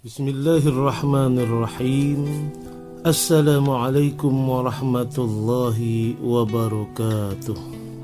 Bismillahirrahmanirrahim. Assalamualaikum warahmatullahi wabarakatuh.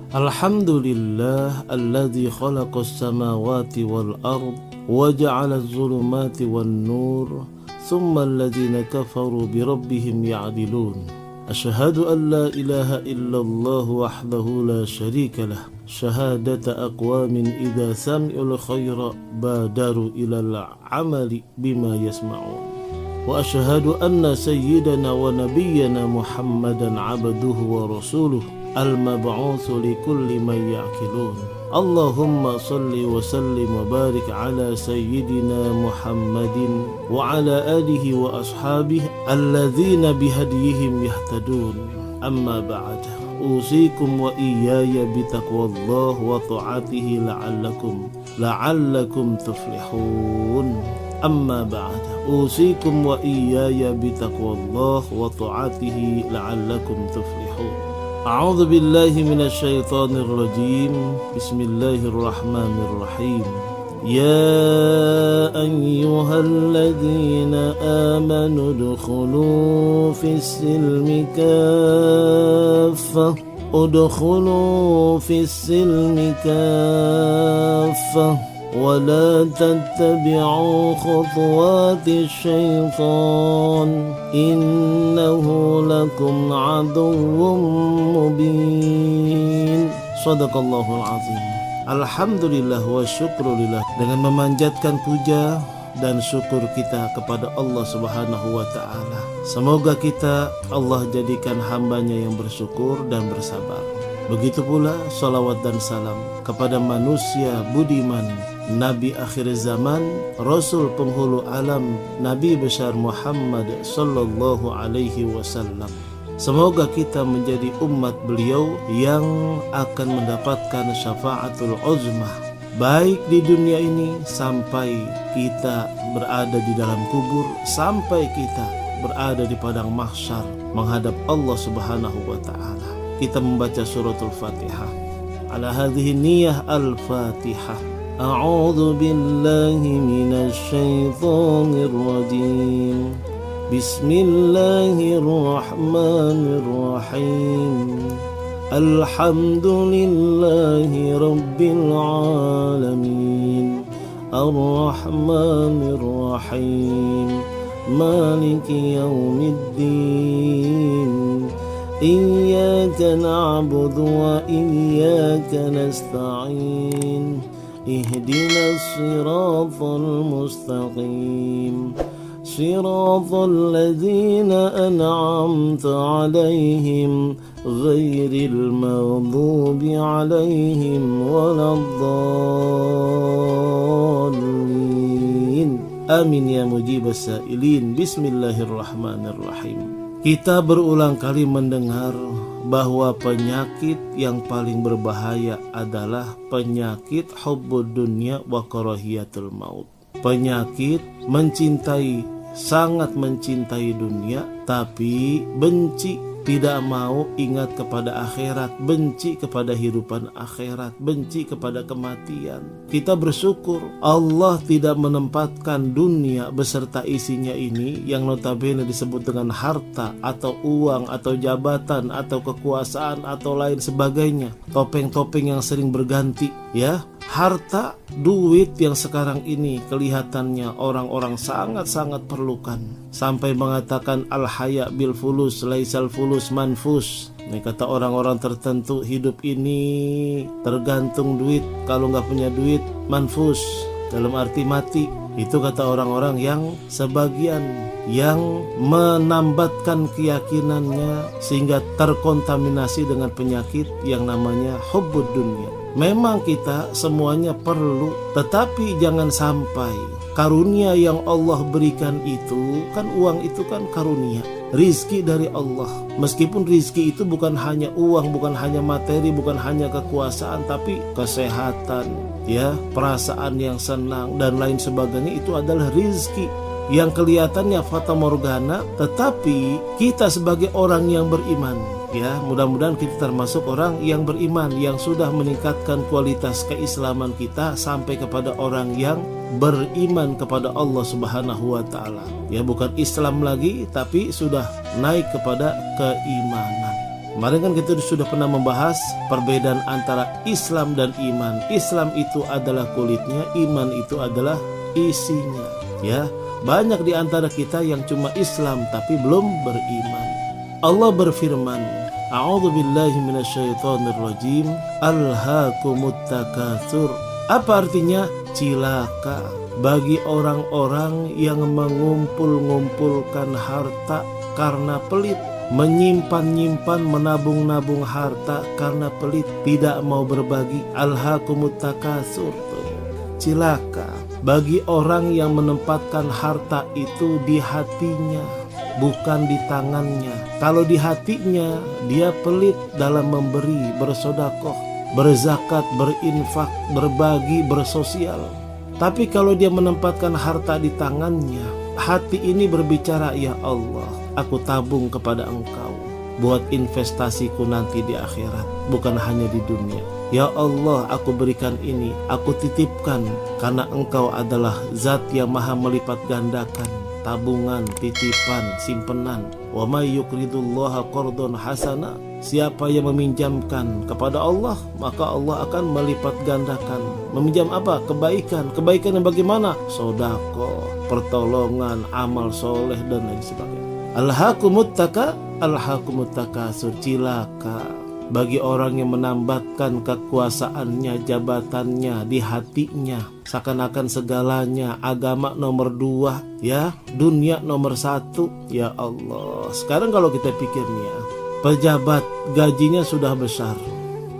Alhamdulillah alladzi khalaqas samawati wal ard wa ja'ala adh-dhulumati wan nur thumma alladhina kafaru bi rabbihim ya'dilun. Asyhadu an la ilaha illallah wahdahu la syarika lah. Syahadata aqwamin idza sami'ul khaira badaru ilal amali bima yasma'un. Wa asyhadu anna sayyidana wa nabiyyana Muhammadan abduhu wa rasuluh al-mab'utsu likulli man ya'qilun. Allahumma salli wa sallim wa barik ala sayyidina Muhammadin wa ala alihi wa ashabihi alladhina bihadiyihim yahtadun. Amma ba'd. Usikum wa iyaya bitaqwallah wa ta'atihi la'allakum tuflihun. Amma ba'd. Usikum wa iyaya bitaqwallah wa ta'atihi la'allakum tuflihun. A'udzu billahi minasy syaithanir rajim. Bismillahirrahmanirrahim. Ya ayyuhalladzina amanu udkhulu fis-silmi kaffah wa la tattabi'u khutuwatis syaitan innahu lakum aduwwum mubin. Shadaqallahul azim. Alhamdulillah wa syukrulillah. Dengan memanjatkan puja dan syukur kita kepada Allah Subhanahu wa ta'ala, semoga kita Allah jadikan hambanya yang bersyukur dan bersabar. Begitu pula salawat dan salam kepada manusia budiman, Nabi akhir zaman, Rasul penghulu alam, Nabi besar Muhammad sallallahu alaihi wasallam. Semoga kita menjadi umat beliau yang akan mendapatkan syafaatul uzmah, baik di dunia ini sampai kita berada di dalam kubur, sampai kita berada di padang mahsyar menghadap Allah Subhanahu wa ta'ala. Kita membaca suratul Fatihah. Ala hadhihi niyyah al-Fatihah. A'udzu billahi minasy syaithanir rajim. Bismillahirrahmanirrahim. Alhamdulillahi rabbil alamin. Ar-Rahmanir Rahim. Maliki yaumiddin. Iyyaka na'budu wa iyyaka nasta'in. Ihdinas siratal mustaqim. Siratal ladzina an'amta 'alaihim ghairil maghdubi 'alaihim waladdallin. Amin ya mujibas sa'ilin. Bismillahirrahmanirrahim. Kita berulang kali mendengar bahwa penyakit yang paling berbahaya adalah penyakit hubbud dunya wa karahiyatul maut. Penyakit sangat mencintai dunia, tapi benci, tidak mau ingat kepada akhirat, benci kepada hidupan akhirat, benci kepada kematian. Kita bersyukur Allah tidak menempatkan dunia beserta isinya ini yang notabene disebut dengan harta atau uang atau jabatan atau kekuasaan atau lain sebagainya, topeng-topeng yang sering berganti, ya. Harta, duit yang sekarang ini kelihatannya orang-orang sangat-sangat perlukan, sampai mengatakan al-haya bil fulus laisal fulus manfus. Ini kata orang-orang tertentu, hidup ini tergantung duit, kalau nggak punya duit manfus, dalam arti mati. Itu kata orang-orang yang sebagian yang menambatkan keyakinannya sehingga terkontaminasi dengan penyakit yang namanya hubbud dunya. Memang kita semuanya perlu, tetapi jangan sampai karunia yang Allah berikan itu, kan uang itu kan karunia, rizki dari Allah. Meskipun rizki itu bukan hanya uang, bukan hanya materi, bukan hanya kekuasaan, tapi kesehatan, ya, perasaan yang senang dan lain sebagainya, itu adalah rizki yang kelihatannya fata morgana, tetapi kita sebagai orang yang beriman, ya, mudah-mudahan kita termasuk orang yang beriman, yang sudah meningkatkan kualitas keislaman kita sampai kepada orang yang beriman kepada Allah Subhanahu wa taala. Ya, bukan Islam lagi tapi sudah naik kepada keimanan. Kemarin kan kita sudah pernah membahas perbedaan antara Islam dan iman. Islam itu adalah kulitnya, iman itu adalah isinya. Ya, banyak di antara kita yang cuma Islam tapi belum beriman. Allah berfirman, A'udzu billahi minasyaitonir rajim, Alhaakumut takatsur. Apa artinya? Cilaka bagi orang-orang yang mengumpul-ngumpulkan harta karena pelit, menyimpan-nyimpan, menabung-nabung harta karena pelit, tidak mau berbagi. Alhaakumut takatsur. Cilaka bagi orang yang menempatkan harta itu di hatinya, bukan di tangannya. Kalau di hatinya, dia pelit dalam memberi, bersedekah, berzakat, berinfak, berbagi, bersosial. Tapi kalau dia menempatkan harta di tangannya, hati ini berbicara, ya Allah, aku tabung kepada Engkau buat investasiku nanti di akhirat, bukan hanya di dunia. Ya Allah, aku berikan ini, aku titipkan karena Engkau adalah zat yang maha melipat gandakan tabungan, titipan, simpenan. Wa may yuqridullaha qardhan hasana. Siapa yang meminjamkan kepada Allah, maka Allah akan melipat gandakan. Meminjam apa? Kebaikan. Kebaikan yang bagaimana? Sedekah, pertolongan, amal soleh dan lain sebagainya. Alhaakumut takatsur. Cilaka bagi orang yang menambatkan kekuasaannya, jabatannya di hatinya, seakan-akan segalanya, agama nomor 2, ya, dunia nomor 1. Ya Allah, sekarang kalau kita pikirnya, pejabat gajinya sudah besar,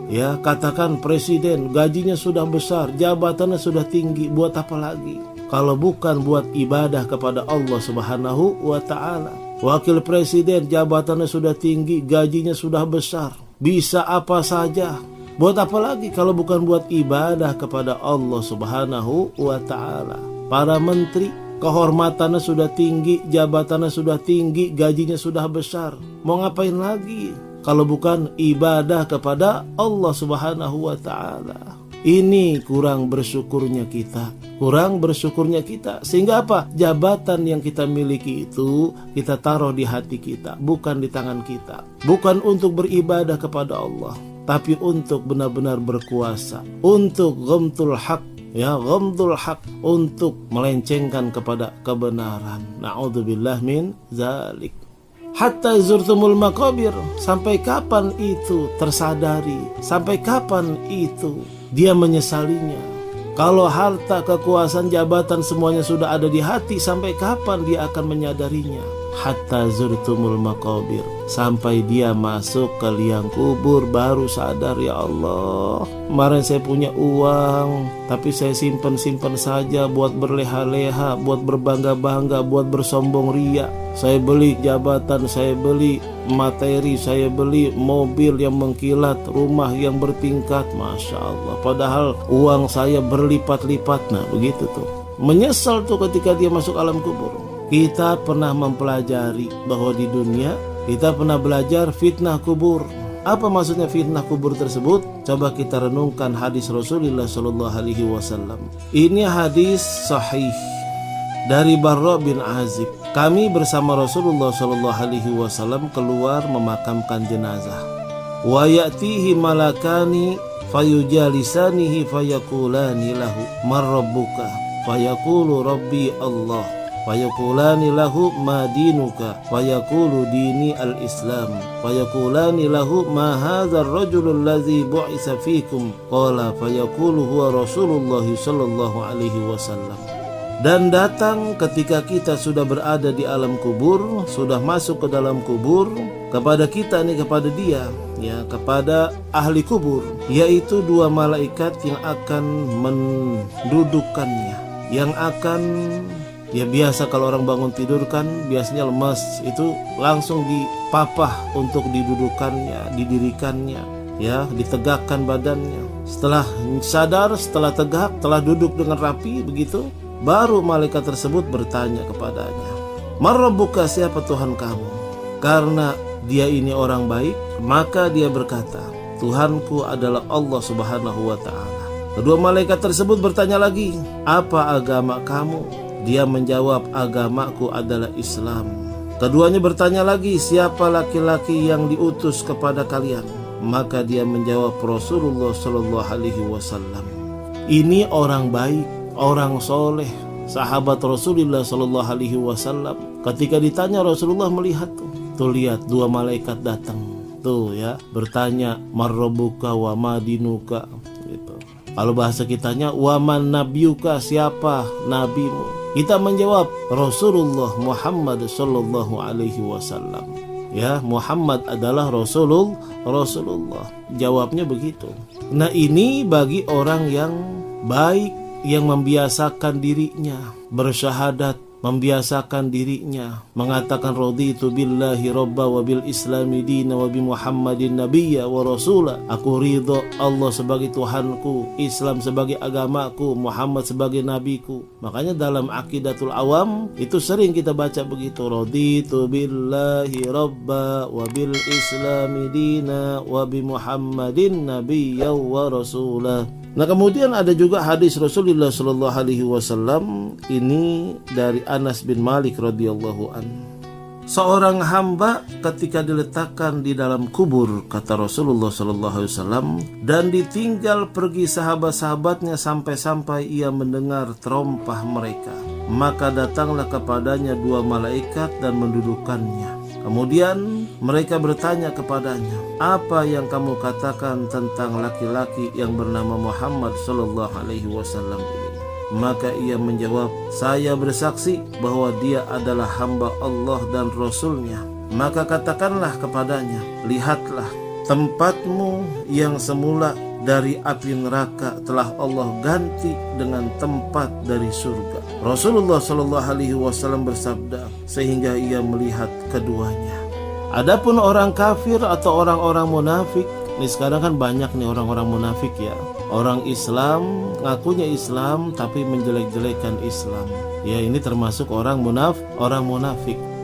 ya, katakan presiden gajinya sudah besar, jabatannya sudah tinggi, buat apa lagi kalau bukan buat ibadah kepada Allah Subhanahu wa taala? Wakil presiden jabatannya sudah tinggi, gajinya sudah besar, bisa apa saja. Buat apa lagi kalau bukan buat ibadah kepada Allah Subhanahu wa taala? Para menteri kehormatannya sudah tinggi, jabatannya sudah tinggi, gajinya sudah besar. Mau ngapain lagi kalau bukan ibadah kepada Allah Subhanahu wa taala? Ini kurang bersyukurnya kita. Sehingga apa? Jabatan yang kita miliki itu kita taruh di hati kita, bukan di tangan kita. Bukan untuk beribadah kepada Allah, tapi untuk benar-benar berkuasa, untuk ghamtul haq, ya, ghamdul haq, untuk melencengkan kepada kebenaran. Na'udzubillah min zalik. Hatta zurtumul maqabir. Sampai kapan itu tersadari? Sampai kapan itu dia menyesalinya? Kalau harta, kekuasaan, jabatan semuanya sudah ada di hati, sampai kapan dia akan menyadarinya? Hatta zurtumul maqabir. Sampai dia masuk ke liang kubur baru sadar, ya Allah, kemarin saya punya uang tapi saya simpan saja buat berleha-leha, buat berbangga-bangga, buat bersombong ria. Saya beli jabatan, saya beli materi, saya beli mobil yang mengkilat, rumah yang bertingkat, Masya Allah, padahal uang saya berlipat-lipat. Nah begitu tuh, menyesal tuh ketika dia masuk alam kubur. Kita pernah mempelajari bahwa di dunia kita pernah belajar fitnah kubur. Apa maksudnya fitnah kubur tersebut? Coba kita renungkan hadis Rasulullah Shallallahu Alaihi Wasallam. Ini hadis sahih dari Barra bin Azib. Kami bersama Rasulullah Shallallahu Alaihi Wasallam keluar memakamkan jenazah. Wa ya'tihi malakani fayujalisanihi fayaqulani lahu man rabbuka fayaqulu rabbi Allah. Fayaqulani lahu ma dinuka fayaqulu dini al-islam fayaqulani lahu ma hadzal rajulul ladzi bu'itsa fikum qala fayaqulu huwa Rasulullah sallallahu alaihi wasallam. Dan datang ketika kita sudah berada di alam kubur, sudah masuk ke dalam kubur, kepada kita nih, kepada dia, ya, kepada ahli kubur, yaitu 2 malaikat yang akan mendudukannya, yang akan, ya biasa kalau orang bangun tidur kan biasanya lemas, itu langsung dipapah untuk didudukannya, didirikannya, ya, ditegakkan badannya. Setelah sadar, setelah tegak, setelah duduk dengan rapi begitu, baru malaikat tersebut bertanya kepadanya, "Man rabbuka?" Siapa Tuhan kamu? Karena dia ini orang baik, maka dia berkata, "Tuhanku adalah Allah Subhanahu wa taala." Kedua malaikat tersebut bertanya lagi, apa agama kamu? Dia menjawab, agamaku adalah Islam. Keduanya bertanya lagi, siapa laki-laki yang diutus kepada kalian? Maka dia menjawab, Rasulullah Shallallahu Alaihi Wasallam. Ini orang baik, orang soleh, sahabat Rasulullah Shallallahu Alaihi Wasallam. Ketika ditanya, Rasulullah melihat tuh lihat dua malaikat datang, tuh ya, bertanya, marrobuka wa madinuka. Gitu. Kalau bahasa kitanya, waman nabiuka, siapa nabimu? Kita menjawab, Rasulullah Muhammad Sallallahu Alaihi Wasallam. Ya, Muhammad adalah Rasulullah. Jawabnya begitu. Nah, ini bagi orang yang baik, yang membiasakan dirinya bersyahadat, membiasakan dirinya mengatakan raditu billahi robba wa bil islami dina wa bi muhammadin nabiyya wa rasula. Aku ridho Allah sebagai Tuhanku, Islam sebagai agamaku, Muhammad sebagai nabiku. Makanya dalam aqidatul awam itu sering kita baca begitu, raditu billahi robba wa bil islami dina wa bi muhammadin nabiyya wa rasula. Nah, kemudian ada juga hadis Rasulullah Shallallahu Alaihi Wasallam ini dari Anas bin Malik radhiyallahu an. Seorang hamba ketika diletakkan di dalam kubur, kata Rasulullah Shallallahu Alaihi Wasallam, dan ditinggal pergi sahabat-sahabatnya sampai-sampai ia mendengar terompah mereka, maka datanglah kepadanya dua malaikat dan mendudukannya. Kemudian mereka bertanya kepadanya, apa yang kamu katakan tentang laki-laki yang bernama Muhammad Sallallahu Alaihi Wasallam ini? Maka ia menjawab, saya bersaksi bahwa dia adalah hamba Allah dan Rasulnya. Maka katakanlah kepadanya, lihatlah tempatmu yang semula dari api neraka telah Allah ganti dengan tempat dari surga. Rasulullah Shallallahu Alaihi Wasallam bersabda, sehingga ia melihat keduanya. Adapun orang kafir atau orang-orang munafik, nih sekarang kan banyak nih orang-orang munafik ya. Orang Islam ngakunya Islam tapi menjelek-jelekan Islam. Ya, ini termasuk orang munafik.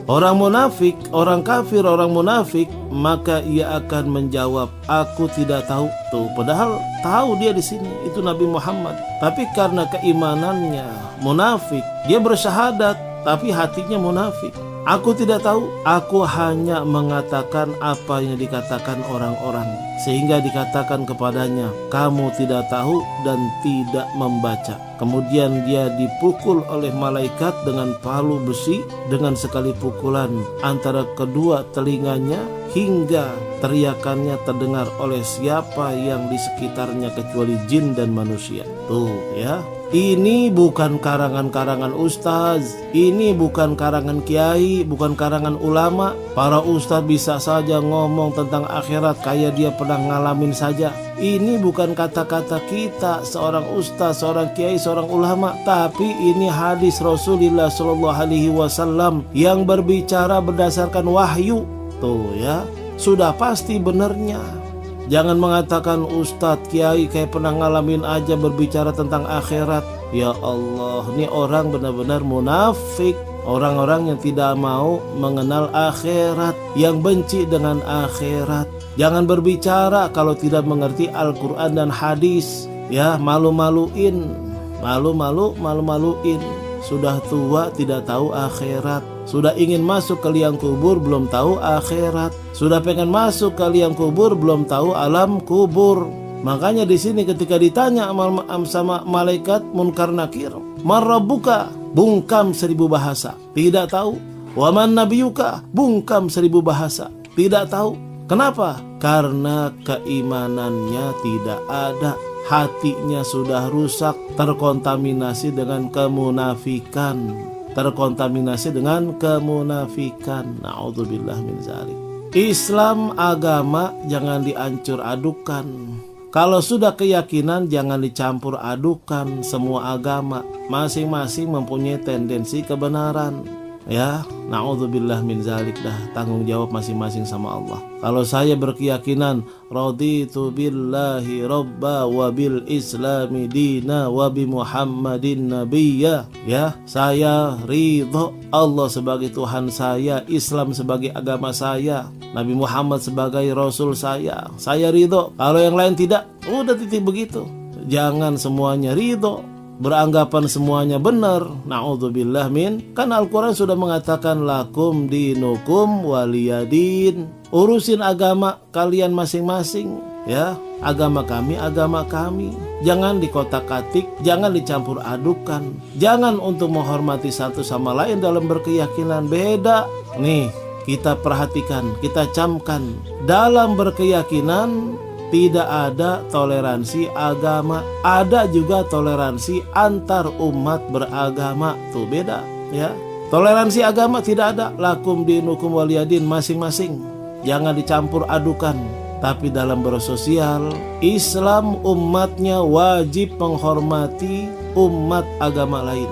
Orang munafik, orang kafir, orang munafik, maka ia akan menjawab, aku tidak tahu. Tuh, padahal tahu dia di sini, itu Nabi Muhammad. Tapi karena keimanannya munafik, dia bersyahadat, tapi hatinya munafik. Aku tidak tahu, aku hanya mengatakan apa yang dikatakan orang-orang. Sehingga dikatakan kepadanya, kamu tidak tahu dan tidak membaca. Kemudian dia dipukul oleh malaikat dengan palu besi dengan sekali pukulan antara kedua telinganya, hingga teriakannya terdengar oleh siapa yang di sekitarnya kecuali jin dan manusia. Tuh ya. Ini bukan karangan-karangan ustaz, ini bukan karangan kiai, bukan karangan ulama. Para ustaz bisa saja ngomong tentang akhirat kayak dia pernah ngalamin saja. Ini bukan kata-kata kita, seorang ustaz, seorang kiai, seorang ulama, tapi ini hadis Rasulullah Shallallahu Alaihi Wasallam yang berbicara berdasarkan wahyu. Tuh ya, sudah pasti benernya. Jangan mengatakan ustadz, kiai kayak pernah ngalamin aja berbicara tentang akhirat. Ya Allah, ini orang benar-benar munafik. Orang-orang yang tidak mau mengenal akhirat, yang benci dengan akhirat. Jangan berbicara kalau tidak mengerti Al-Quran dan hadis. Ya, malu-maluin. Sudah tua tidak tahu akhirat. Sudah ingin masuk ke liang kubur belum tahu akhirat. Sudah pengen masuk ke liang kubur belum tahu alam kubur. Makanya di sini ketika ditanya sama malaikat Munkar Nakir, marrabuka, bungkam 1000 bahasa, tidak tahu. Waman nabiyuka, bungkam 1000 bahasa, tidak tahu. Kenapa? Karena keimanannya tidak ada. Hatinya sudah rusak, terkontaminasi dengan kemunafikan. Na'udzubillah min zalik. Islam agama jangan diancur adukan. Kalau sudah keyakinan jangan dicampur adukan. Semua agama masing-masing mempunyai tendensi kebenaran. Ya, na'udzubillah min zalik dah. Tanggung jawab masing-masing sama Allah. Kalau saya berkeyakinan raditu billahi robba wa bil islami dina wa bi muhammadin nabiyya, ya, saya ridho Allah sebagai Tuhan saya, Islam sebagai agama saya, Nabi Muhammad sebagai Rasul saya ridho. Kalau yang lain tidak, udah titik begitu. jangan semuanya ridho, beranggapan semuanya benar. Na'udzubillah min. Kan Al-Quran sudah mengatakan lakum dinukum waliyadin. Urusin agama kalian masing-masing, ya. Agama kami, agama kami. Jangan dikotak-katik, jangan dicampur adukan. Jangan untuk menghormati satu sama lain dalam berkeyakinan beda. Nih, kita perhatikan, kita camkan. Dalam berkeyakinan tidak ada toleransi agama. Ada juga toleransi antar umat beragama. Tuh beda, ya. Toleransi agama tidak ada. Lakum dinukum waliyadin, masing-masing. Jangan dicampur adukan. Tapi dalam bersosial, Islam umatnya wajib menghormati umat agama lain.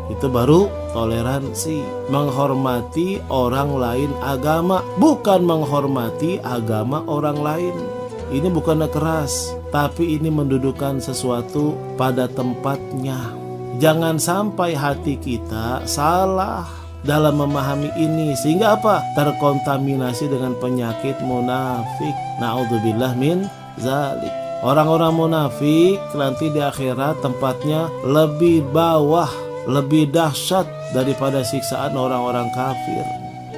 Itu baru toleransi. Menghormati orang lain agama, bukan menghormati agama orang lain. Ini bukannya keras, tapi ini mendudukan sesuatu pada tempatnya. Jangan sampai hati kita salah dalam memahami ini, sehingga apa? Terkontaminasi dengan penyakit munafik. Na'udzubillah min zalik. Orang-orang munafik nanti di akhirat tempatnya lebih bawah, lebih dahsyat daripada siksaan orang-orang kafir.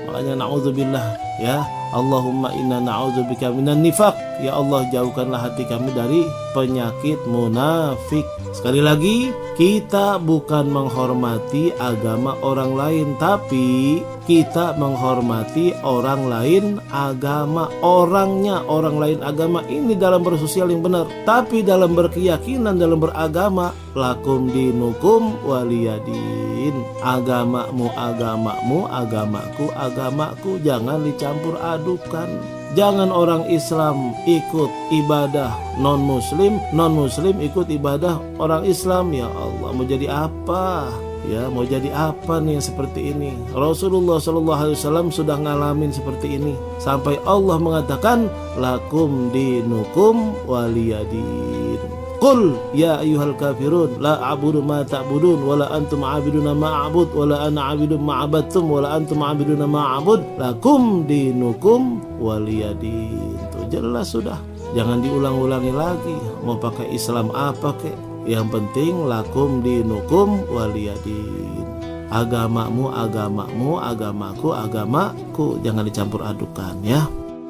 Makanya na'udzubillah, ya. Allahumma inna na'udzubika minan nifaq. Ya Allah, jauhkanlah hati kami dari penyakit munafik. Sekali lagi, kita bukan menghormati agama orang lain, tapi kita menghormati orang lain agama. Orangnya orang lain agama, ini dalam bersosial yang benar. Tapi dalam berkeyakinan, dalam beragama, lakum dinukum waliyadin. Agamamu agamamu, agamaku agamaku. Jangan dicampur adukan. Jangan orang Islam ikut ibadah non-muslim, non-muslim ikut ibadah orang Islam. Ya Allah, mau jadi apa? Ya, mau jadi apa nih yang seperti ini? Rasulullah SAW sudah ngalamin seperti ini. Sampai Allah mengatakan, lakum dinukum waliyadin. Qul ya ayyuhal kafirun la a'budu ma ta'budun wala antum 'abiduna ma a'bud wala ana 'abidun ma 'abadtum wala antum 'abiduna ma a'bud lakum dinukum waliyadin. Itu jelas sudah. Jangan diulang-ulangi lagi. Mau pakai Islam apa kek? Yang penting lakum dinukum waliyadin. Agamamu agamamu, agamaku agamaku. Jangan dicampur adukan, ya.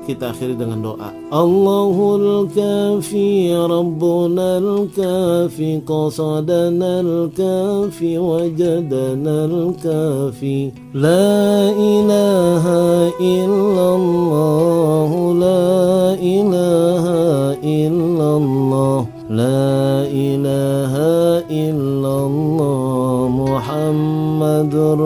Kita akhiri dengan doa. Allahul kafi Rabbuna al-kafi qasadana al-kafi wajadana al-kafi la ilaha illallah la ilaha illallah la ilaha illallah Muhammadur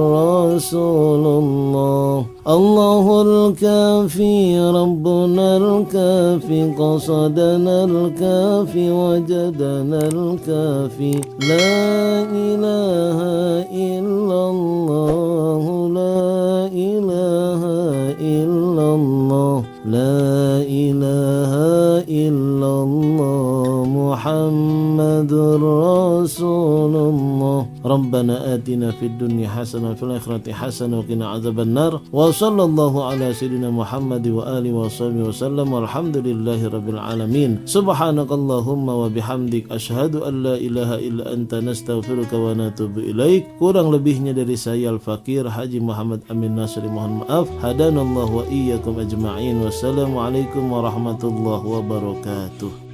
Rasulullah. Allahul kafi Rabbuna al-kafi qasadana al-kafi wajadana al-kafi la ilaha illallah la ilaha illallah la ilaha illallah Muhammadur Rasulullah. Rabbana atina fid dunya hasanah wa fil akhirati hasanah wa qina adzaban nar. Wa sallallahu ala sayyidina Muhammad wa alihi wa sahbihi wa sallam. Walhamdulillahi rabbil alamin. Subhanakallahumma wa bihamdik asyhadu an la ilaha illa anta nastaghfiruka wa natubu ilaik. Kurang lebihnya dari saya Al-Fakir Haji Muhammad Amin Nasri mohon maaf. Hadanallahu wa iyyakum ajma'in. Wassalamualaikum warahmatullahi wabarakatuh.